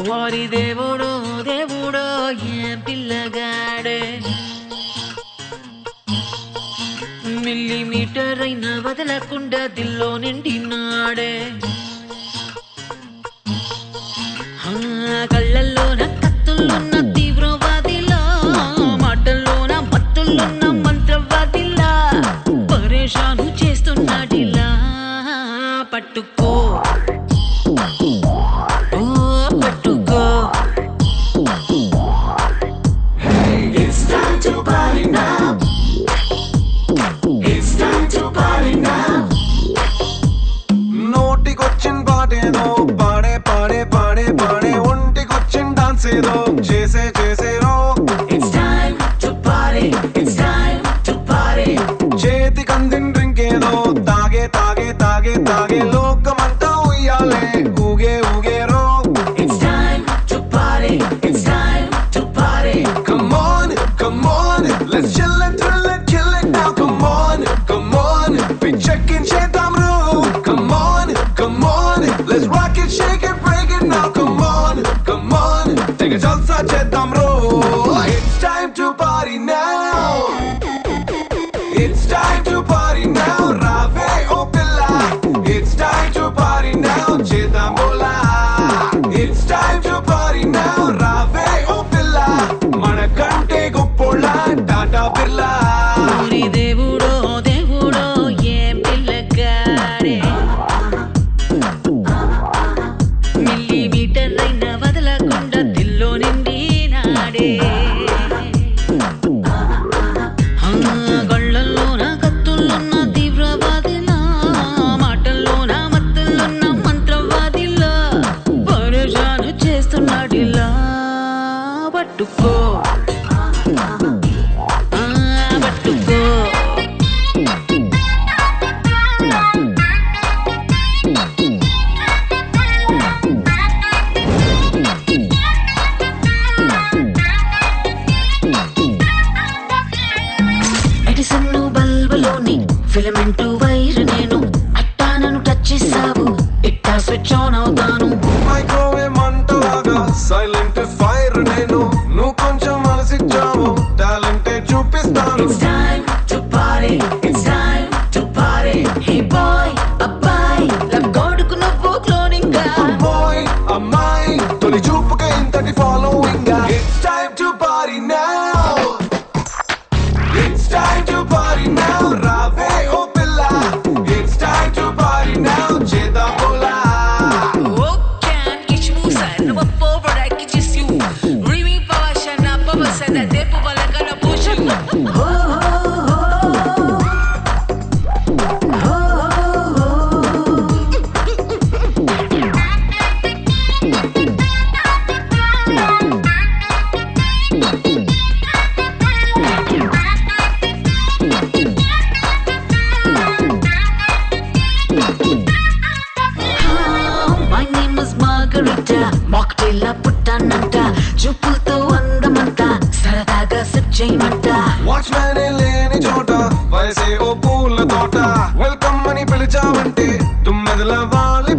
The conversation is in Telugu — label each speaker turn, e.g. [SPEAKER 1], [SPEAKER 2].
[SPEAKER 1] వారి దేవుడో దేవుడో ఏం పిల్లగాడే మిల్లీమీటర్ అయినా వదలకుండా దిల్లో నిండినాడే కళ్ళల్లోన కత్తుల్లున్న తీవ్రవాదిలా మాటల్లోన మత్తుల్లున్న మంత్రవాదిలా పరేషాను చేస్తున్నాడిలా పట్టుకో పట్టుకో
[SPEAKER 2] It's time to party now. It's time to party now.
[SPEAKER 3] నోటికొచ్చిన పాటేదో పాడే పాడే పాడే పాడే ఒంటికొచ్చిన డాన్స్ ఏదో చేసే చేసేరో
[SPEAKER 2] It's time to party. It's time to party.
[SPEAKER 3] చేతికందిన డ్రింక్ ఏదో తాగే తాగే తాగే తాగే లోకమంతా ఉయ్యాలే ఊగే ఊగేరో
[SPEAKER 2] It's time to party. It's time to party.
[SPEAKER 3] Come on, let's chill and thrill and kill it now. Come on, be checking చేద్దాం రో. Come on, let's rock it, shake it, break it now. Come on, take a jalsa చేద్దాం రో. It's time to party now. It's time to party now. రావే ఓ పిల్ల. It's time to party now. చేద్దాం బోలా. It's time to party now. రావే ఓ పిల్ల. మనకంటే గొప్పోళ్ళ టాటా బిర్లా.
[SPEAKER 1] వారి దేవుడో దేవుడో ఏం పిల్లగాడే మిల్లీమీటర్ అయినా వదలకుండా దిల్లో నిండినాడే గళ్ళల్లోన కత్తుల్లున్న తీవ్రవాదిలా మాటల్లోన మత్తుల్లున్న మంత్రవాదిలా పరేషాను చేస్తున్నాడిలా పట్టుకో పట్టుకో ఎడిసన్ బల్బులోని ఫిలమెంట్ వైర్ నేను అట్టా నన్ను టచ్ చేసావు ఇట్టా స్విచ్ ఆన్ అవుతాను
[SPEAKER 3] మైక్రోవేవ్ మంటలాగా సైలెంట్ ఫైర్ నేను నువ్వు కొంచెం మనసిచ్చావు టాలెంటే చూపిస్తాను
[SPEAKER 2] It's time to party. It's time to party.
[SPEAKER 1] Hey bye అబ్బాయ్ లవ్ గోడుకు నువ్వు క్లోనింగ్
[SPEAKER 3] బాయ్ అమ్మాయి తొలి చూపుగా ఇంతటి following It's time to party now. It's time to party now. రావే ఓ పిల్ల. It's time to party now. చేద్దాం బోలా.
[SPEAKER 1] ఓకే కిష్మూసా నువ్వు పోవడా కిచిస్యు రిమి పవశన పవసద దేపు బలకన పుష my name is Margarita mocktail పుట్టానంట చూపులతో అందమంట సరదాగా సిప్ చేయమంట
[SPEAKER 3] వాచ్మ్యాన్ లేని చోట వయసే ఓ పూల తోట వెల్కమ్ అని పిలిచావంటే తుమ్మెదల వాలి